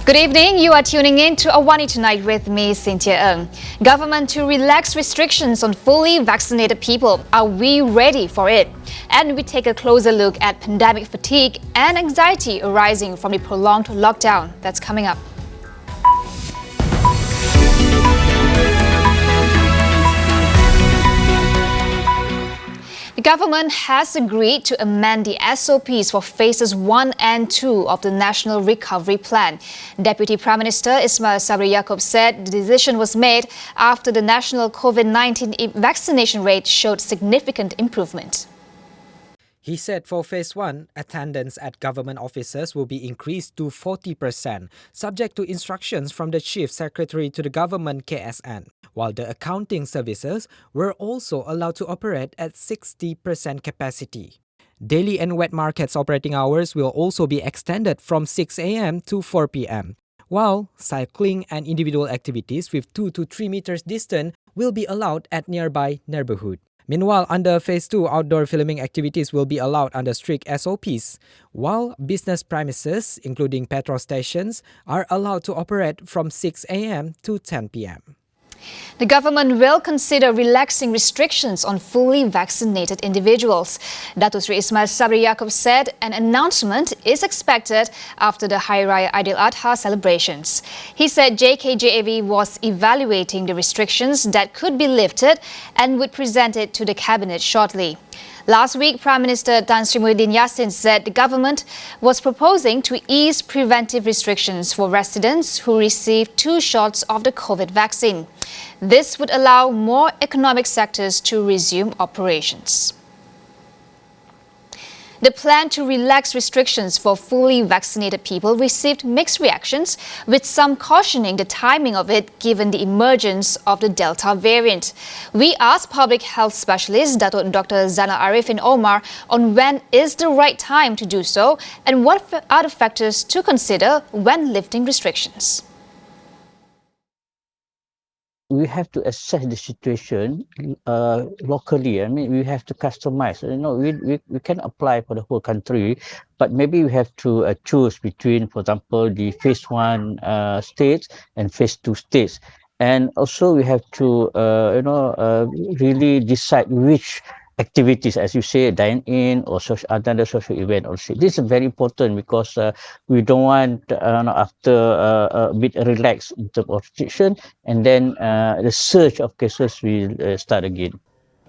Good evening. You are tuning in to AWANI Tonight with me, Cynthia Ng. Government to relax restrictions on fully vaccinated people. Are we ready for it? And we take a closer look at pandemic fatigue and anxiety arising from the prolonged lockdown that's coming up. The government has agreed to amend the SOPs for phases 1 and 2 of the National Recovery Plan. Deputy Prime Minister Ismail Sabri Yaakob said the decision was made after the national COVID-19 vaccination rate showed significant improvement. He said for Phase 1, attendance at government offices will be increased to 40%, subject to instructions from the Chief Secretary to the Government KSN, while the accounting services were also allowed to operate at 60% capacity. Daily and wet markets operating hours will also be extended from 6 a.m. to 4 p.m., while cycling and individual activities with 2 to 3 meters distance will be allowed at nearby neighborhood. Meanwhile, under Phase 2, outdoor filming activities will be allowed under strict SOPs, while business premises, including petrol stations, are allowed to operate from 6 a.m. to 10 p.m. The government will consider relaxing restrictions on fully vaccinated individuals. Datuk Sri Ismail Sabri Yaakob said an announcement is expected after the Hari Raya Aidil-Adha celebrations. He said JKJAV was evaluating the restrictions that could be lifted and would present it to the cabinet shortly. Last week, Prime Minister Tan Sri Muhyiddin Yassin said the government was proposing to ease preventive restrictions for residents who received 2 shots of the COVID vaccine. This would allow more economic sectors to resume operations. The plan to relax restrictions for fully vaccinated people received mixed reactions, with some cautioning the timing of it given the emergence of the Delta variant. We asked public health specialist Dr. Zainal Arifin Omar on when is the right time to do so and what are the factors to consider when lifting restrictions. We have to assess the situation locally. I mean, we have to customize. We can apply for the whole country, but maybe we have to choose between, for example, the Phase 1 states and Phase 2 states. And also we have to, really decide which activities, as you say, dine-in or other social event also. This is very important because we don't want, after a bit relaxed in terms of restriction, and then the surge of cases will start again.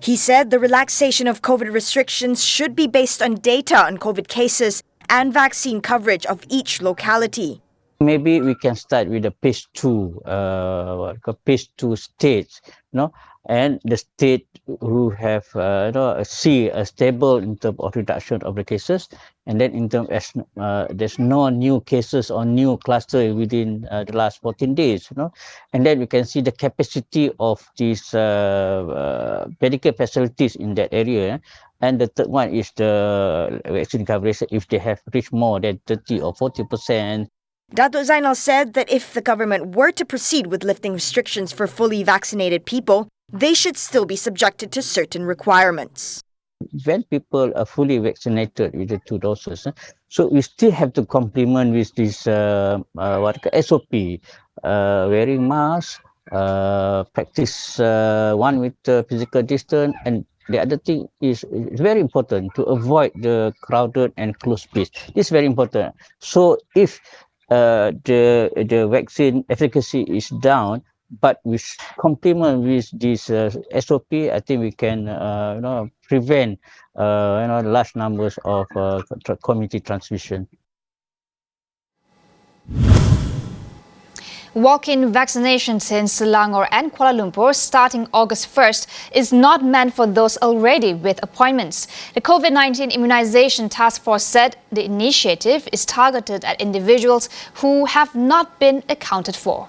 He said the relaxation of COVID restrictions should be based on data on COVID cases and vaccine coverage of each locality. Maybe we can start with the Phase 2, Phase 2 states, and the state who have see a stable in terms of reduction of the cases, and then in terms there's no new cases or new cluster within the last 14 days, and then we can see the capacity of these medical facilities in that area. And the third one is the vaccine coverage, if they have reached more than 30 or 40%. Datuk Zainal said that if the government were to proceed with lifting restrictions for fully vaccinated people, they should still be subjected to certain requirements. When people are fully vaccinated with the 2 doses, so we still have to complement with this SOP, wearing masks, practice one with physical distance, and the other thing is very important to avoid the crowded and closed space. This is very important. So if the vaccine efficacy is down, but we complement with this SOP, I think we can prevent large numbers of community transmission. Walk-in vaccinations in Selangor and Kuala Lumpur starting August 1st is not meant for those already with appointments. The COVID-19 Immunization Task Force said the initiative is targeted at individuals who have not been accounted for.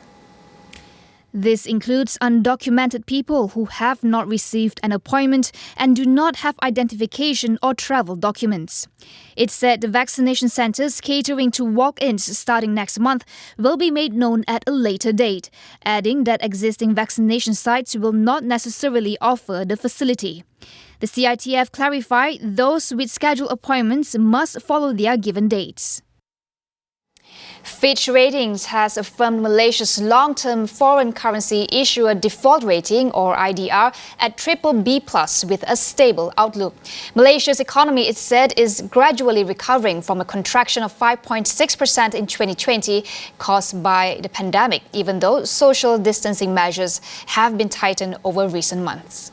This includes undocumented people who have not received an appointment and do not have identification or travel documents. It said the vaccination centres catering to walk-ins starting next month will be made known at a later date, adding that existing vaccination sites will not necessarily offer the facility. The CITF clarified those with scheduled appointments must follow their given dates. Fitch Ratings has affirmed Malaysia's long-term foreign currency issuer default rating, or IDR, at BBB+ with a stable outlook. Malaysia's economy, it said, is gradually recovering from a contraction of 5.6% in 2020 caused by the pandemic, even though social distancing measures have been tightened over recent months.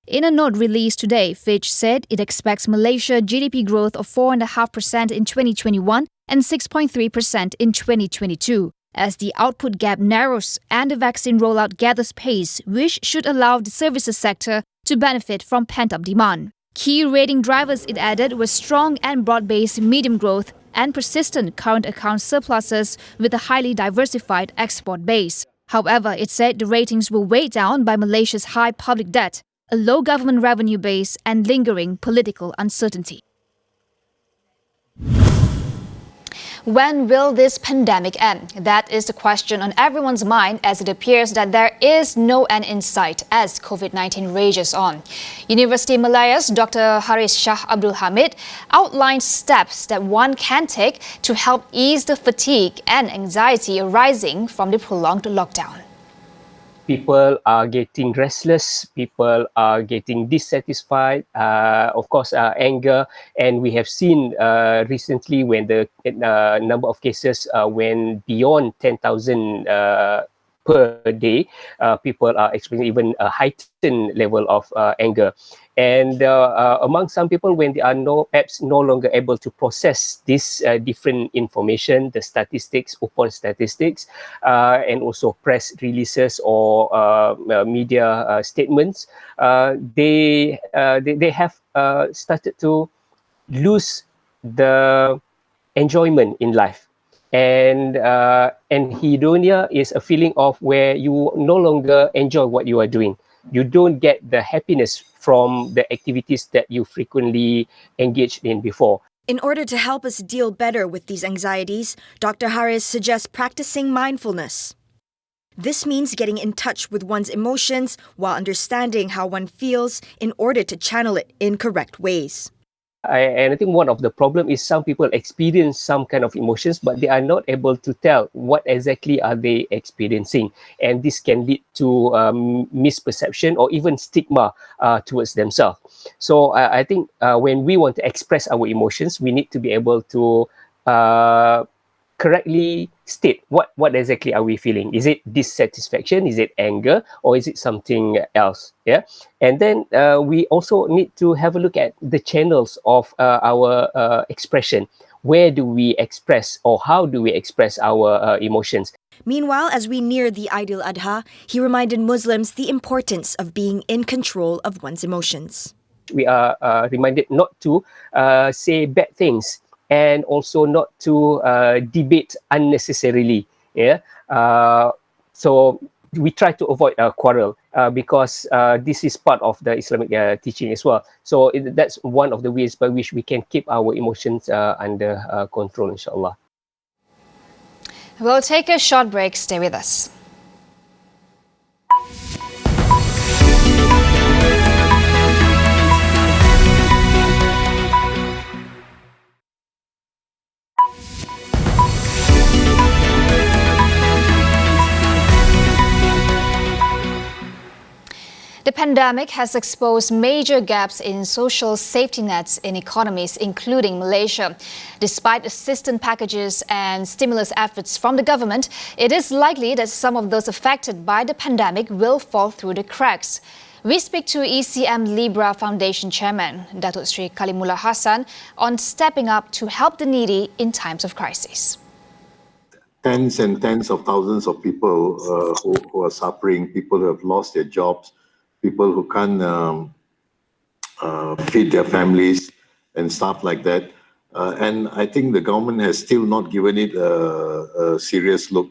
In a note released today, Fitch said it expects Malaysia GDP growth of 4.5% in 2021 and 6.3% in 2022, as the output gap narrows and the vaccine rollout gathers pace, which should allow the services sector to benefit from pent-up demand. Key rating drivers, it added, were strong and broad-based medium growth and persistent current account surpluses with a highly diversified export base. However, it said the ratings were weighed down by Malaysia's high public debt, a low government revenue base, and lingering political uncertainty. When will this pandemic end? That is the question on everyone's mind, as it appears that there is no end in sight as COVID-19 rages on. University Malaya's Dr. Haris Shah Abdul Hamid outlined steps that one can take to help ease the fatigue and anxiety arising from the prolonged lockdown. People are getting restless, people are getting dissatisfied, of course, anger. And we have seen recently when the number of cases went beyond 10,000 per day, people are experiencing even a heightened level of anger. And among some people, when they are perhaps no longer able to process this different information, the statistics, open statistics, and also press releases or media statements, they have started to lose the enjoyment in life. And hedonia is a feeling of where you no longer enjoy what you are doing. You don't get the happiness from the activities that you frequently engaged in before. In order to help us deal better with these anxieties, Dr. Haris suggests practicing mindfulness. This means getting in touch with one's emotions while understanding how one feels in order to channel it in correct ways. And I think one of the problem is some people experience some kind of emotions, but they are not able to tell what exactly are they experiencing. And this can lead to misperception or even stigma towards themselves. So I think when we want to express our emotions, we need to be able to correctly state what exactly are we feeling. Is it dissatisfaction? Is it anger? Or is it something else? Yeah. And then we also need to have a look at the channels of our expression. Where do we express, or how do we express our emotions? Meanwhile, as we near the Eid al-Adha, he reminded Muslims the importance of being in control of one's emotions. We are reminded not to say bad things, and also not to debate unnecessarily. Yeah. So we try to avoid a quarrel because this is part of the Islamic teaching as well. So that's one of the ways by which we can keep our emotions under control, inshallah. We'll take a short break. Stay with us. The pandemic has exposed major gaps in social safety nets in economies, including Malaysia. Despite assistance packages and stimulus efforts from the government, it is likely that some of those affected by the pandemic will fall through the cracks. We speak to ECM Libra Foundation Chairman, Datuk Sri Kalimullah Hassan, on stepping up to help the needy in times of crisis. Tens and tens of thousands of people who are suffering, people who have lost their jobs, people who can't feed their families and stuff like that. And I think the government has still not given it a serious look.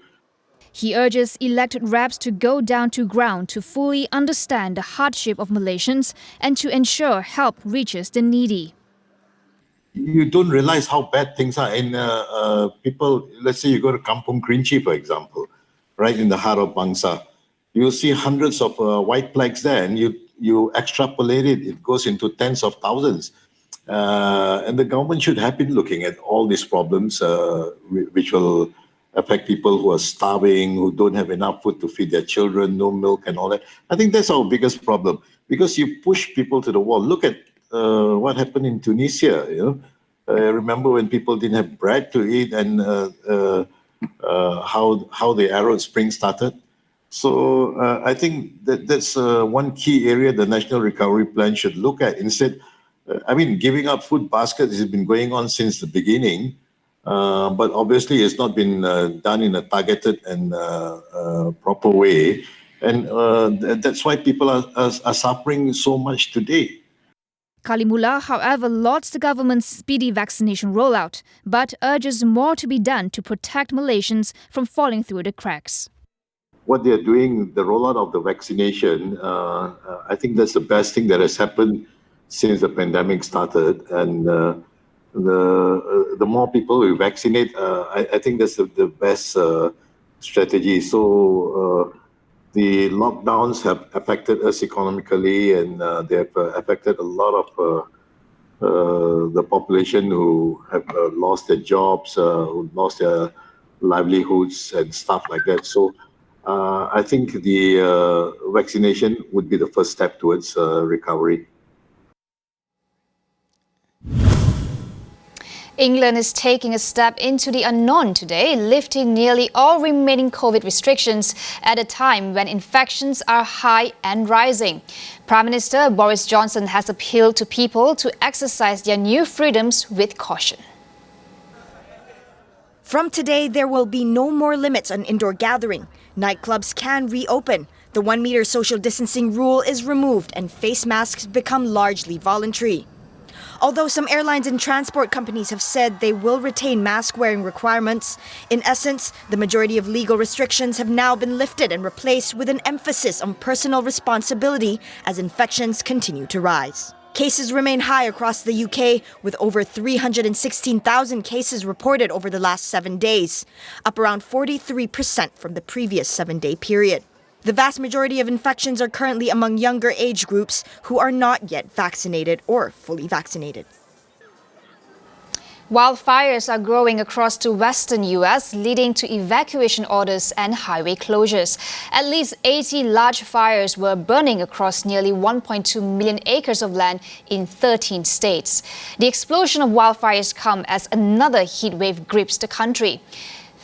He urges elected reps to go down to ground to fully understand the hardship of Malaysians and to ensure help reaches the needy. You don't realize how bad things are. And people, let's say you go to Kampung Kerinci, for example, right in the heart of Bangsa. You'll see hundreds of white flags there, and you extrapolate it, it goes into tens of thousands. And the government should have been looking at all these problems which will affect people who are starving, who don't have enough food to feed their children, no milk and all that. I think that's our biggest problem, because you push people to the wall. Look at what happened in Tunisia. Remember when people didn't have bread to eat, and how the Arab Spring started. So I think that's one key area the National Recovery Plan should look at. Instead, giving up food baskets has been going on since the beginning, but obviously it's not been done in a targeted and proper way. And that's why people are suffering so much today. Kalimullah, however, lauds the government's speedy vaccination rollout, but urges more to be done to protect Malaysians from falling through the cracks. What they're doing, the rollout of the vaccination, I think that's the best thing that has happened since the pandemic started. And the more people we vaccinate, I think that's the best strategy. So the lockdowns have affected us economically, and they have affected a lot of the population who have lost their jobs, who lost their livelihoods and stuff like that. So I think the vaccination would be the first step towards recovery. England is taking a step into the unknown today, lifting nearly all remaining COVID restrictions at a time when infections are high and rising. Prime Minister Boris Johnson has appealed to people to exercise their new freedoms with caution. From today, there will be no more limits on indoor gathering. Nightclubs can reopen. The 1 meter social distancing rule is removed and face masks become largely voluntary. Although some airlines and transport companies have said they will retain mask-wearing requirements, in essence, the majority of legal restrictions have now been lifted and replaced with an emphasis on personal responsibility as infections continue to rise. Cases remain high across the UK, with over 316,000 cases reported over the last 7 days, up around 43% from the previous 7-day period. The vast majority of infections are currently among younger age groups who are not yet vaccinated or fully vaccinated. Wildfires are growing across the western U.S., leading to evacuation orders and highway closures. At least 80 large fires were burning across nearly 1.2 million acres of land in 13 states. The explosion of wildfires come as another heat wave grips the country.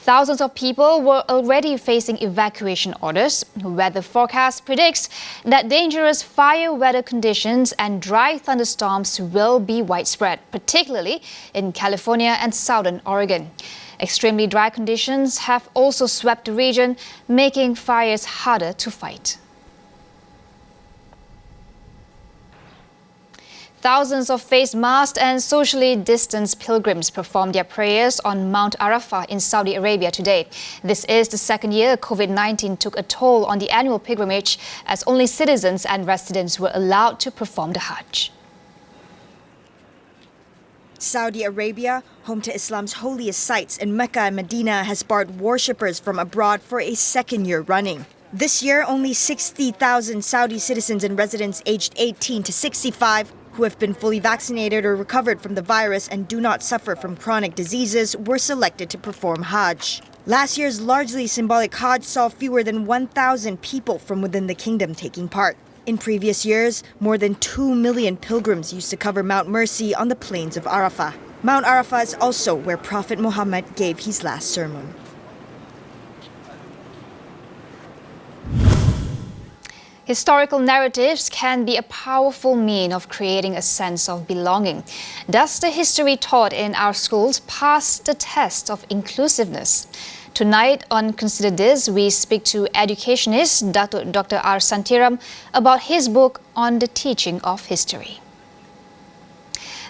Thousands of people were already facing evacuation orders. Weather forecast predicts that dangerous fire weather conditions and dry thunderstorms will be widespread, particularly in California and southern Oregon. Extremely dry conditions have also swept the region, making fires harder to fight. Thousands of face masked and socially distanced pilgrims performed their prayers on Mount Arafat in Saudi Arabia today. This is the second year COVID-19 took a toll on the annual pilgrimage, as only citizens and residents were allowed to perform the Hajj. Saudi Arabia, home to Islam's holiest sites in Mecca and Medina, has barred worshippers from abroad for a second year running. This year, only 60,000 Saudi citizens and residents aged 18 to 65 who have been fully vaccinated or recovered from the virus and do not suffer from chronic diseases were selected to perform Hajj. Last year's largely symbolic Hajj saw fewer than 1,000 people from within the kingdom taking part. In previous years, more than 2 million pilgrims used to cover Mount Mercy on the plains of Arafat. Mount Arafat is also where Prophet Muhammad gave his last sermon. Historical narratives can be a powerful means of creating a sense of belonging. Does the history taught in our schools pass the test of inclusiveness? Tonight on Consider This, we speak to educationist Dr. R. Santiram about his book on the teaching of history.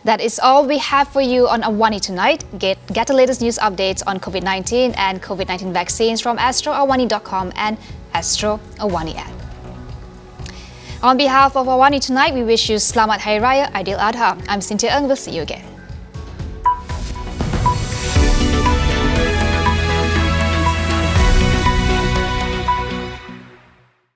That is all we have for you on AWANI tonight. Get the latest news updates on COVID-19 and COVID-19 vaccines from astroawani.com and Astro AWANI app. On behalf of AWANI tonight, we wish you Selamat Hari Raya Aidil Adha. I'm Cynthia Ng. We'll see you again.